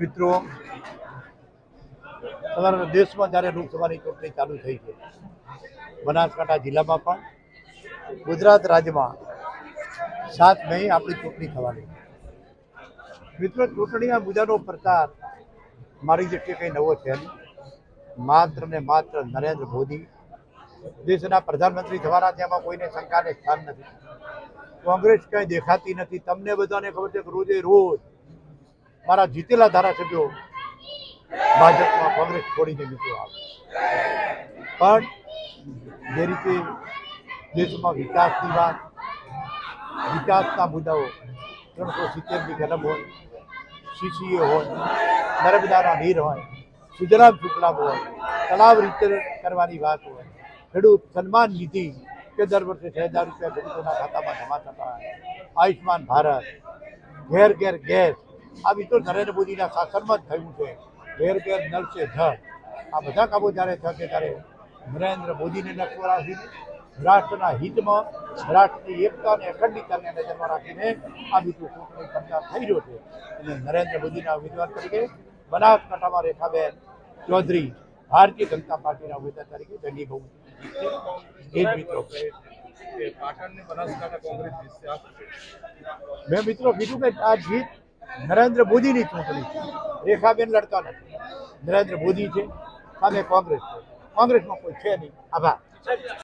મિત્રો, સમગ્ર દેશમાં જ્યારે લોકસભાની ચૂંટણી ચાલુ થઈ છે, બનાસકાંઠા જિલ્લામાં પણ, ગુજરાત રાજ્યમાં 7 મે આપણી ચૂંટણી થવાની. મિત્રો, ચૂંટણીના મુદ્દાનો પ્રચાર મારી દ્રષ્ટિએ કંઈ નવો છે નહીં. માત્ર ને માત્ર નરેન્દ્ર મોદી દેશના પ્રધાનમંત્રી થવાના, તેમાં કોઈને શંકાને સ્થાન નથી. કોંગ્રેસ કંઈ દેખાતી નથી. તમને બધાને ખબર છે કે રોજે રોજ મારા જીતેલા ધારાસભ્યો ભાજપમાં કોંગ્રેસ છોડીને મિત્રો આવે. પણ જે રીતે દેશમાં વિકાસની વાત, વિકાસના મુદ્દાઓ 370ની કલમ હોય, CCA હોય, નર્મદાના નીર હોય, સુજલામ સુફલામ હોય, તળાવ વિસ્તરણ કરવાની વાત હોય, ખેડૂત સન્માન નિધિ કે દર વર્ષે 6,000 રૂપિયા ખેડૂતોના ખાતામાં જમા થતા હોય, આયુષ્માન ભારત, ઘેર ઘેર ગેસ, આ બી તો નરેન્દ્ર મોદીના શાસનમાં જ થયું છે. ઘેર ઘેર નલ સે જળ, આ બધા કામો જ્યારે થશે ત્યારે નરેન્દ્ર મોદીને લક્ષ્ય રાખીને, રાષ્ટ્રના હિતમાં, રાષ્ટ્રની એકતા અને અખંડિતતાને નજરમાં રાખીને આ બીજું ચૂંટણી પ્રચાર થઈ રહ્યો છે. અને નરેન્દ્ર મોદીના ઉમેદવાર તરીકે બનાસકાંઠામાં રેખાબેન ચૌધરી ભારતીય જનતા પાર્ટીના ઉમેદવાર તરીકે જંગી બહુમતી એ મિત્રો મેં મિત્રો કીધું કે આ જીત નરેન્દ્ર મોદીની ચૂંટણી છે. રેખાબેન લડતા નથી. નરેન્દ્ર મોદી છે, સામે કોંગ્રેસ છે. કોંગ્રેસમાં કોઈ છે નહીં. આભાર.